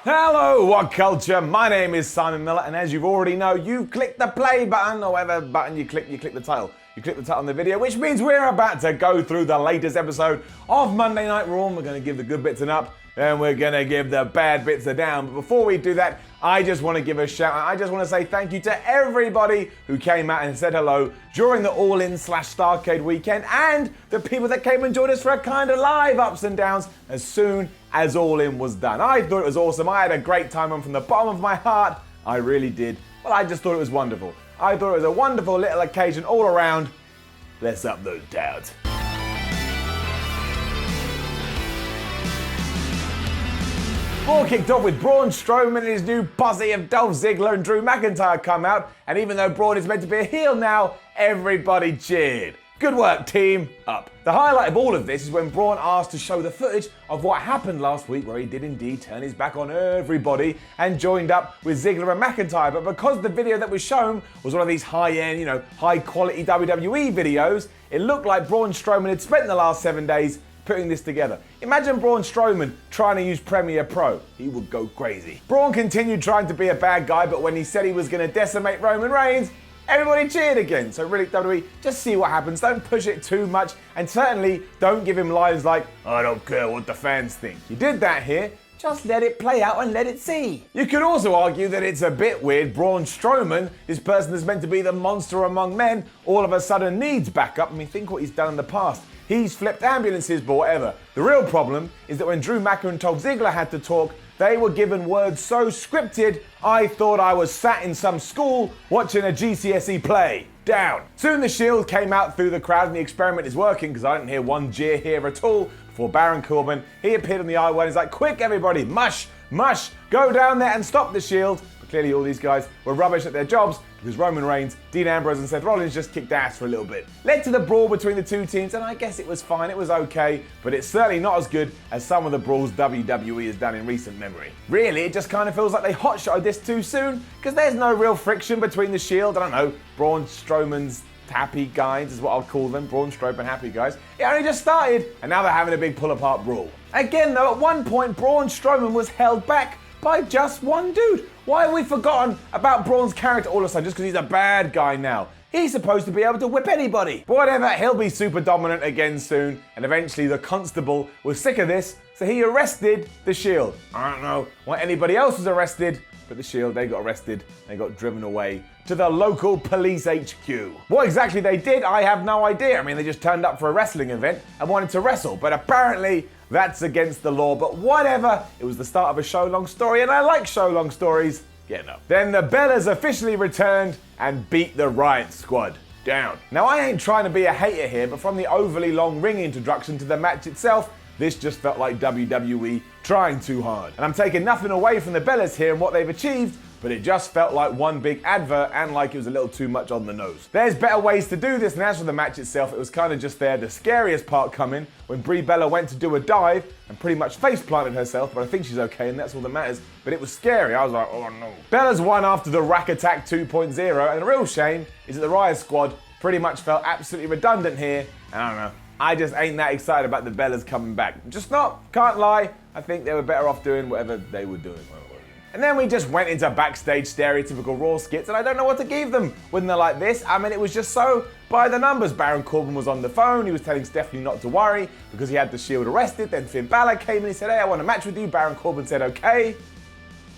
Hello, What Culture? My name is Simon Miller, and as you've already know, you've clicked the play button, or whatever button you click the title. You click the title on the video, which means we're about to go through the latest episode of Monday Night Raw. We're going to give the good bits an up, and we're going to give the bad bits a down. But before we do that, I just want to give a shout out. I just want to say thank you to everybody who came out and said hello during the All-In/Starrcade weekend, and the people that came and joined us for a kind of live ups and downs as soon as All In was done. I thought it was awesome. I had a great time, and from the bottom of my heart, I really did. Well, I just thought it was wonderful. I thought it was a wonderful little occasion all around. Let's up those downs. Raw kicked off with Braun Strowman and his new posse of Dolph Ziggler and Drew McIntyre come out, and even though Braun is meant to be a heel now, everybody cheered. Good work, team. Up. The highlight of all of this is when Braun asked to show the footage of what happened last week, where he did indeed turn his back on everybody and joined up with Ziggler and McIntyre. But because the video that was shown was one of these high-end, high-quality WWE videos, it looked like Braun Strowman had spent the last 7 days putting this together. Imagine Braun Strowman trying to use Premiere Pro. He would go crazy. Braun continued trying to be a bad guy, but when he said he was going to decimate Roman Reigns, everybody cheered again. So really, WWE, just see what happens. Don't push it too much, and certainly don't give him lines like, I don't care what the fans think. You did that here. Just let it play out and let it see. You could also argue that it's a bit weird Braun Strowman, this person that's meant to be the monster among men, all of a sudden needs backup. I mean, think what he's done in the past. He's flipped ambulances, but whatever. The real problem is that when Drew McIntyre and Dolph Ziggler had to talk, they were given words so scripted, I thought I was sat in some school watching a GCSE play. Down. Soon the Shield came out through the crowd, and the experiment is working because I didn't hear one jeer here at all. Before Baron Corbin, he appeared on the aisle and he's like, quick everybody, mush, mush, go down there and stop the Shield. But clearly all these guys were rubbish at their jobs because Roman Reigns, Dean Ambrose and Seth Rollins just kicked ass for a little bit. Led to the brawl between the two teams, and I guess it was fine, it was okay, but it's certainly not as good as some of the brawls WWE has done in recent memory. Really, it just kind of feels like they hotshotted this too soon, because there's no real friction between the Shield, I don't know, Braun Strowman's happy guys is what I'll call them, Braun Strowman happy guys. It only just started, and now they're having a big pull-apart brawl. Again though, at one point, Braun Strowman was held back by just one dude. Why have we forgotten about Braun's character all of a sudden just because he's a bad guy now? He's supposed to be able to whip anybody. But whatever, he'll be super dominant again soon, and eventually the constable was sick of this, so he arrested the Shield. I don't know why anybody else was arrested, but the Shield, they got arrested, they got driven away to the local police HQ. What exactly they did, I have no idea. I mean, they just turned up for a wrestling event and wanted to wrestle, but apparently that's against the law, but whatever. It was the start of a show-long story, and I like show-long stories. Getting up. Then the Bellas officially returned and beat the Riot Squad. Down. Now, I ain't trying to be a hater here, but from the overly long ring introduction to the match itself, this just felt like WWE trying too hard. And I'm taking nothing away from the Bellas here and what they've achieved, but it just felt like one big advert and like it was a little too much on the nose. There's better ways to do this, and as for the match itself, it was kind of just there. The scariest part coming when Brie Bella went to do a dive and pretty much face planted herself, but I think she's okay and that's all that matters. But it was scary. I was like, oh no. Bella's won after the Rack Attack 2.0, and the real shame is that the Riot Squad pretty much felt absolutely redundant here, and I don't know. I just ain't that excited about the Bellas coming back. Just not. Can't lie. I think they were better off doing whatever they were doing. And then we just went into backstage stereotypical Raw skits, and I don't know what to give them when they're like this. I mean, it was just so by the numbers. Baron Corbin was on the phone. He was telling Stephanie not to worry because he had the Shield arrested. Then Finn Balor came and he said, hey, I want a match with you. Baron Corbin said, okay.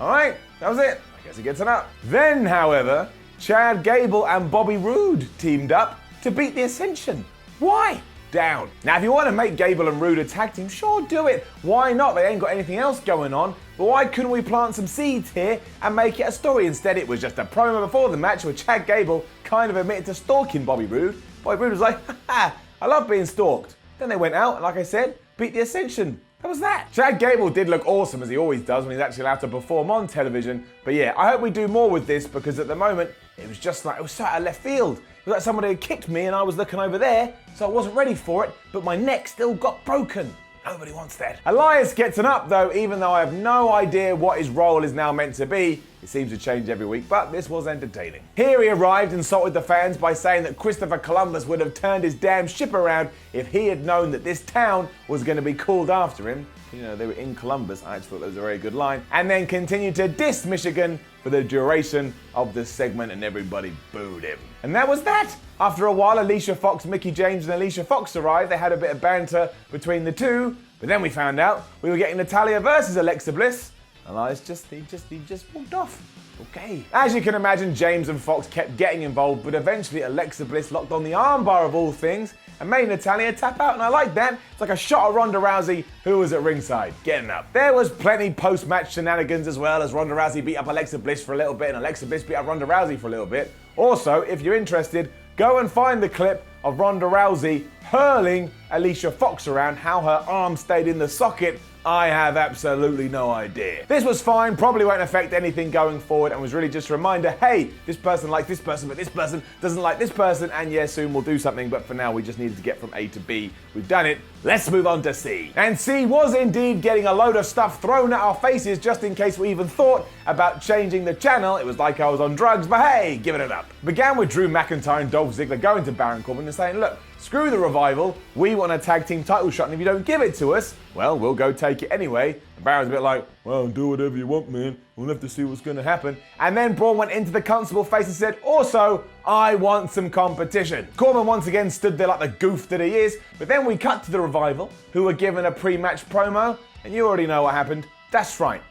All right, that was it. I guess he gets it up. Then, however, Chad Gable and Bobby Roode teamed up to beat the Ascension. Why? Down. Now, if you want to make Gable and Roode a tag team, sure, do it. Why not? They ain't got anything else going on. But why couldn't we plant some seeds here and make it a story? Instead, it was just a promo before the match where Chad Gable kind of admitted to stalking Bobby Roode. Bobby Roode was like, haha, I love being stalked. Then they went out and, like I said, beat the Ascension. That was that. Chad Gable did look awesome, as he always does when he's actually allowed to perform on television. But yeah, I hope we do more with this, because at the moment, it was just like, it was so out of left field. It was like somebody had kicked me and I was looking over there, so I wasn't ready for it, but my neck still got broken. Nobody wants that. Elias gets an up though, even though I have no idea what his role is now meant to be. It seems to change every week, but this was entertaining. Here he arrived and insulted the fans by saying that Christopher Columbus would have turned his damn ship around if he had known that this town was going to be called after him. You know, they were in Columbus. I just thought that was a very good line. And then continued to diss Michigan for the duration of the segment, and everybody booed him. And that was that. After a while, Alicia Fox, Mickie James, and Alicia Fox arrived. They had a bit of banter between the two, but then we found out we were getting Natalya versus Alexa Bliss. And he just walked off. Okay. As you can imagine, James and Fox kept getting involved, but eventually Alexa Bliss locked on the armbar of all things and made Natalya tap out, and I like that. It's like a shot at Ronda Rousey, who was at ringside, getting up. There was plenty post-match shenanigans as well, as Ronda Rousey beat up Alexa Bliss for a little bit, and Alexa Bliss beat up Ronda Rousey for a little bit. Also, if you're interested, go and find the clip of Ronda Rousey hurling Alicia Fox around, how her arm stayed in the socket. I have absolutely no idea. This was fine, probably won't affect anything going forward, and was really just a reminder, hey, this person likes this person, but this person doesn't like this person, and yeah, soon we'll do something, but for now we just needed to get from A to B. We've done it. Let's move on to C. And C was indeed getting a load of stuff thrown at our faces just in case we even thought about changing the channel. It was like I was on drugs, but hey, giving it up. Began with Drew McIntyre and Dolph Ziggler going to Baron Corbin and saying, look, screw the Revival, we want a tag team title shot, and if you don't give it to us, well, we'll go take it anyway. And Baron's a bit like, well, do whatever you want, man. We'll have to see what's going to happen. And then Braun went into the constable face and said, also, I want some competition. Corbin once again stood there like the goof that he is, but then we cut to the Revival, who were given a pre-match promo, and you already know what happened. That's right.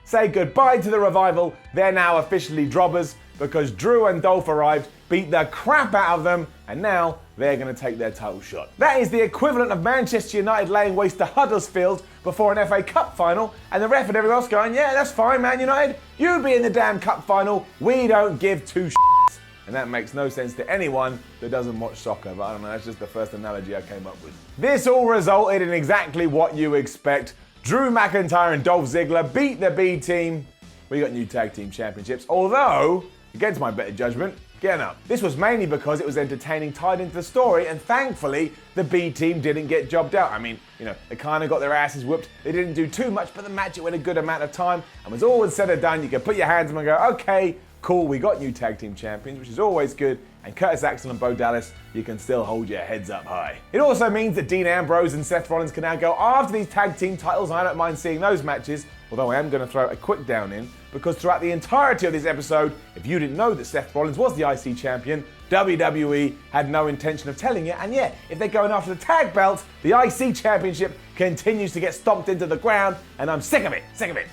Say goodbye to the Revival. They're now officially drobbers because Drew and Dolph arrived, beat the crap out of them, and now they're going to take their title shot. That is the equivalent of Manchester United laying waste to Huddersfield before an FA Cup final, and the ref and everyone else going, yeah, that's fine, Man United. You be in the damn cup final. We don't give two shits. And that makes no sense to anyone that doesn't watch soccer, but I don't know, that's just the first analogy I came up with. This all resulted in exactly what you expect. Drew McIntyre and Dolph Ziggler beat the B team. We got new tag team championships, although, against my better judgment, getting up. This was mainly because it was entertaining, tied into the story, and thankfully, the B team didn't get jobbed out. I mean, you know, they kind of got their asses whooped. They didn't do too much, but the match, it went a good amount of time, and was all said and done, you could put your hands on and go, okay, cool, we got new tag team champions, which is always good, and Curtis Axel and Bo Dallas, you can still hold your heads up high. It also means that Dean Ambrose and Seth Rollins can now go after these tag team titles. I don't mind seeing those matches, although I am going to throw a quick down in, because throughout the entirety of this episode, if you didn't know that Seth Rollins was the IC champion, WWE had no intention of telling you, and yeah, if they're going after the tag belts, the IC championship continues to get stomped into the ground, and I'm sick of it.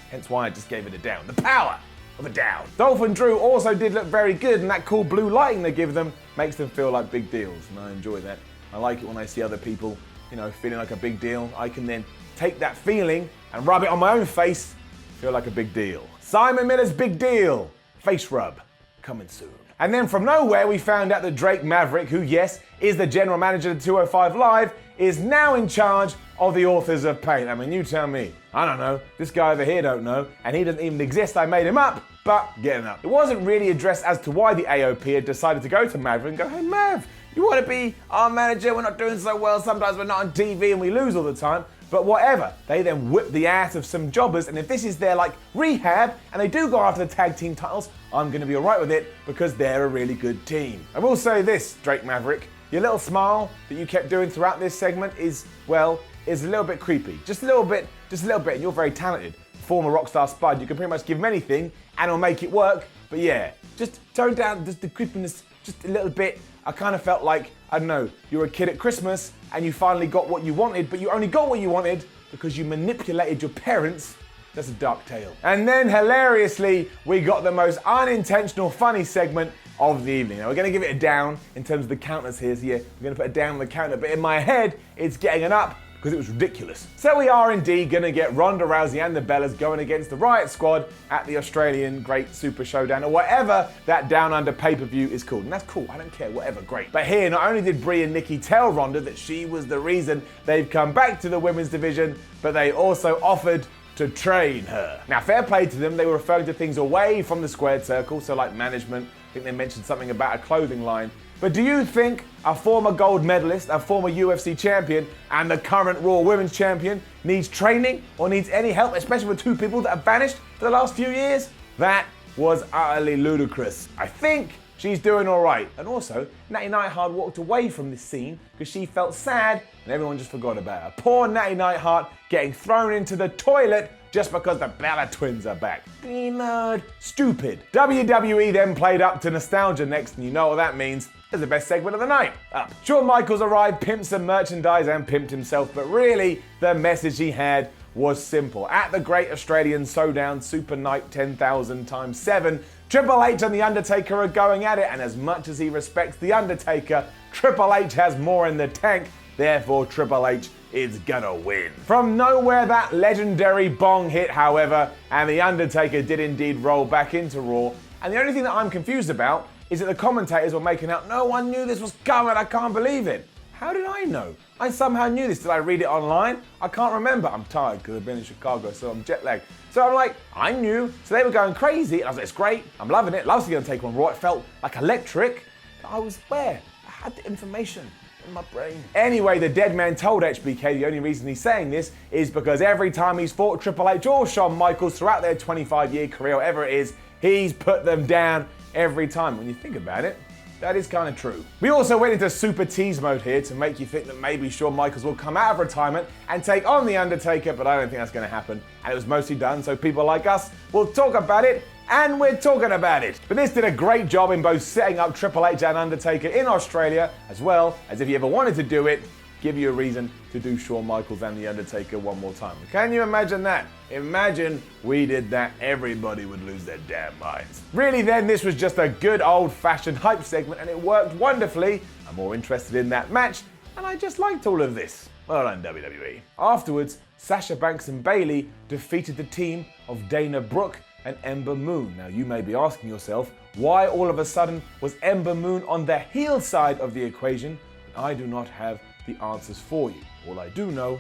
Hence why I just gave it a down. The power of a down. Dolph and Drew also did look very good, and that cool blue lighting they give them makes them feel like big deals, and I enjoy that. I like it when I see other people, you know, feeling like a big deal. I can then take that feeling and rub it on my own face, feel like a big deal. Simon Miller's big deal face rub coming soon. And then from nowhere we found out that Drake Maverick, who yes is the general manager of 205 Live, is now in charge of the Authors of Pain. I mean, you tell me. I don't know. This guy over here don't know, and he doesn't even exist. I made him up, but getting up. It wasn't really addressed as to why the AOP had decided to go to Maverick and go, hey Mav, you want to be our manager? We're not doing so well. Sometimes we're not on TV and we lose all the time. But whatever, they then whip the ass of some jobbers, and if this is their like rehab and they do go after the tag team titles, I'm going to be alright with it because they're a really good team. I will say this, Drake Maverick, your little smile that you kept doing throughout this segment is a little bit creepy. Just a little bit, and you're very talented. Former rockstar Spud, you can pretty much give him anything and it'll make it work, but yeah, just tone down the creepiness just a little bit. I kind of felt like, I don't know, you're a kid at Christmas and you finally got what you wanted, but you only got what you wanted because you manipulated your parents. That's a dark tale. And then hilariously, we got the most unintentional funny segment of the evening. Now we're going to give it a down in terms of the counters here, so yeah, we're going to put a down on the counter, but in my head, it's getting an up because it was ridiculous. So we are indeed going to get Ronda Rousey and the Bellas going against the Riot Squad at the Australian Great Super Showdown, or whatever that Down Under pay-per-view is called. And that's cool, I don't care, whatever, great. But here, not only did Brie and Nikki tell Ronda that she was the reason they've come back to the women's division, but they also offered to train her. Now, fair play to them, they were referring to things away from the squared circle, so like management. I think they mentioned something about a clothing line. But do you think a former gold medalist, a former UFC champion, and the current Raw Women's Champion needs training or needs any help, especially with two people that have vanished for the last few years? That was utterly ludicrous. I think she's doing all right. And also, Natty Neidhart walked away from this scene because she felt sad and everyone just forgot about her. Poor Natty Neidhart getting thrown into the toilet just because the Bella twins are back. Nerd. Stupid. WWE then played up to nostalgia next, and you know what that means. It's the best segment of the night. Up. Shawn Michaels arrived, pimped some merchandise and pimped himself, but really, the message he had was simple. At the Great Australian Showdown Super Night 10,000 times 7, Triple H and The Undertaker are going at it, and as much as he respects The Undertaker, Triple H has more in the tank, therefore Triple H is gonna win. From nowhere, that legendary bong hit, however, and The Undertaker did indeed roll back into Raw, and the only thing that I'm confused about is that the commentators were making out, no one knew this was coming, I can't believe it. How did I know? I somehow knew this. Did I read it online? I can't remember. I'm tired because I've been in Chicago, so I'm jet lagged. So I'm like, I knew. So they were going crazy, and I was like, it's great. I'm loving it. Love to get take on Raw. It felt like electric. But I was where? I had the information in my brain. Anyway, the dead man told HBK the only reason he's saying this is because every time he's fought Triple H or Shawn Michaels throughout their 25-year career, whatever it is, he's put them down every time. When you think about it, that is kind of true. We also went into super tease mode here to make you think that maybe Shawn Michaels will come out of retirement and take on The Undertaker, but I don't think that's going to happen. And it was mostly done so people like us will talk about it, and we're talking about it. But this did a great job in both setting up Triple H and Undertaker in Australia, as well as if you ever wanted to do it, give you a reason to do Shawn Michaels and The Undertaker one more time. Can you imagine that? Imagine we did that, everybody would lose their damn minds. Really then, this was just a good old-fashioned hype segment and it worked wonderfully. I'm more interested in that match and I just liked all of this. Well done, WWE. Afterwards, Sasha Banks and Bayley defeated the team of Dana Brooke and Ember Moon. Now you may be asking yourself, why all of a sudden was Ember Moon on the heel side of the equation? I do not have the answers for you. All I do know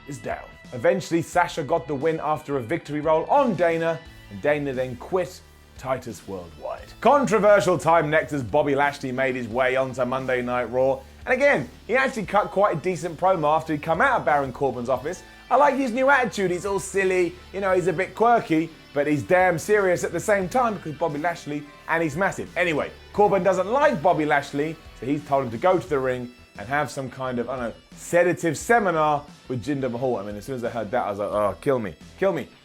is down. Eventually, Sasha got the win after a victory roll on Dana, and Dana then quit Titus Worldwide. Controversial time next as Bobby Lashley made his way onto Monday Night Raw. And again, he actually cut quite a decent promo after he'd come out of Baron Corbin's office. I like his new attitude. He's all silly, he's a bit quirky, but he's damn serious at the same time because Bobby Lashley, and he's massive. Anyway, Corbin doesn't like Bobby Lashley, so he's told him to go to the ring and have some kind of, sedative seminar with Jinder Mahal. As soon as I heard that, I was like, oh, kill me.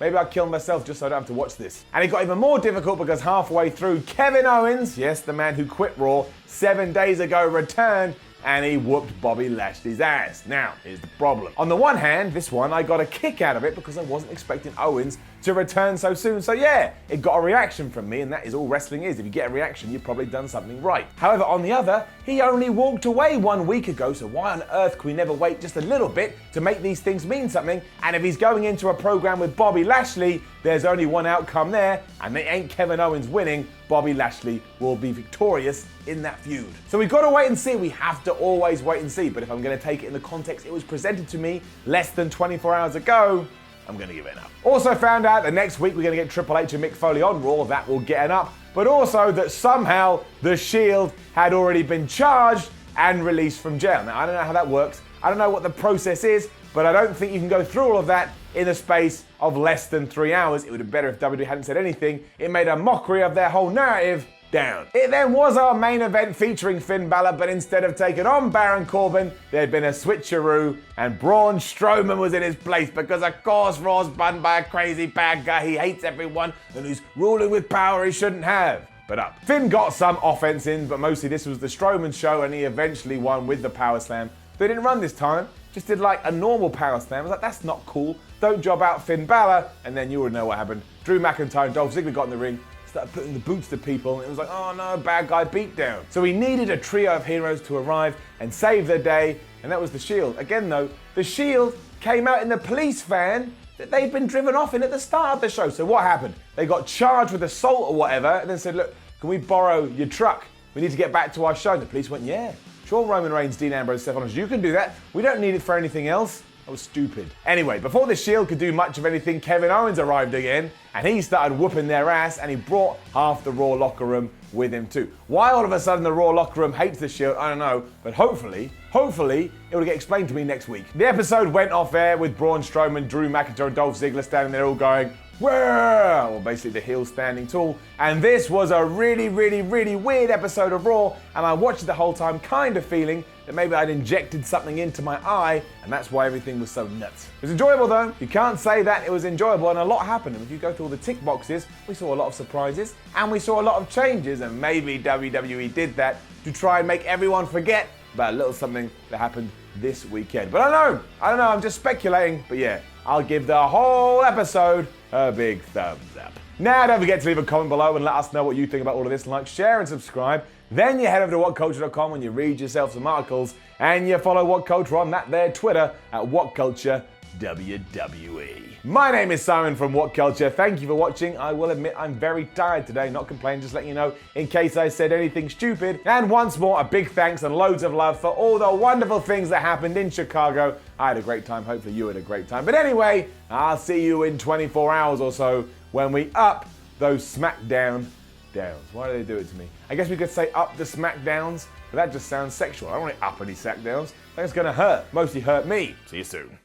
Maybe I'll kill myself just so I don't have to watch this. And it got even more difficult because halfway through, Kevin Owens, yes, the man who quit Raw 7 days ago, returned, and he whooped Bobby Lashley's ass. Now, here's the problem. On the one hand, this one, I got a kick out of it because I wasn't expecting Owens to return so soon. So yeah, it got a reaction from me, and that is all wrestling is. If you get a reaction, you've probably done something right. However, on the other, he only walked away 1 week ago, so why on earth can we never wait just a little bit to make these things mean something? And if he's going into a program with Bobby Lashley, there's only one outcome there, and it ain't Kevin Owens winning. Bobby Lashley will be victorious in that feud. So we've got to wait and see. We have to always wait and see. But if I'm going to take it in the context it was presented to me less than 24 hours ago, I'm going to give it an up. Also found out that next week we're going to get Triple H and Mick Foley on Raw. That will get an up. But also that somehow The Shield had already been charged and released from jail. Now, I don't know how that works. I don't know what the process is, but I don't think you can go through all of that in the space of less than 3 hours. It would have been better if WWE hadn't said anything. It made a mockery of their whole narrative. Down. It then was our main event featuring Finn Balor, but instead of taking on Baron Corbin, there'd been a switcheroo and Braun Strowman was in his place because of course Raw's run by a crazy bad guy. He hates everyone and he's ruling with power he shouldn't have. But up. Finn got some offense in, but mostly this was the Strowman show and he eventually won with the power slam. They didn't run this time, just did like a normal power slam. I was like, that's not cool. Don't job out Finn Balor. And then you would know what happened. Drew McIntyre and Dolph Ziggler got in the ring, started putting the boots to people, and it was like, oh no, bad guy beatdown. So we needed a trio of heroes to arrive and save the day, and that was the Shield. Again though, the Shield came out in the police van that they'd been driven off in at the start of the show. So what happened? They got charged with assault or whatever, and then said, look, can we borrow your truck? We need to get back to our show. And the police went, yeah, sure, Roman Reigns, Dean Ambrose, Seth Rollins, you can do that. We don't need it for anything else. That was stupid. Anyway, before the Shield could do much of anything, Kevin Owens arrived again, and he started whooping their ass, and he brought half the Raw locker room with him too. Why all of a sudden the Raw locker room hates the Shield, I don't know, but hopefully, it will get explained to me next week. The episode went off air with Braun Strowman, Drew McIntyre, and Dolph Ziggler standing there all going, Well, basically the heel standing tall. And this was a really weird episode of Raw, and I watched it the whole time kind of feeling that maybe I'd injected something into my eye, and that's why everything was so nuts. It was enjoyable though. You can't say that it was enjoyable, and a lot happened. And if you go through all the tick boxes, we saw a lot of surprises, and we saw a lot of changes, and maybe WWE did that to try and make everyone forget about a little something that happened this weekend. But I don't know, I'm just speculating, but yeah, I'll give the whole episode a big thumbs up. Now, don't forget to leave a comment below and let us know what you think about all of this. Like, share, and subscribe. Then you head over to WhatCulture.com and you read yourself some articles, and you follow WhatCulture on that there Twitter at WhatCulture WWE. My name is Simon from WhatCulture. Thank you for watching. I will admit I'm very tired today, not complaining, just letting you know in case I said anything stupid. And once more, a big thanks and loads of love for all the wonderful things that happened in Chicago. I had a great time. Hopefully you had a great time. But anyway, I'll see you in 24 hours or so when we up those SmackDown downs. Why do they do it to me? I guess we could say up the SmackDowns, but that just sounds sexual. I don't want to up any SmackDowns. That's going to hurt. Mostly hurt me. See you soon.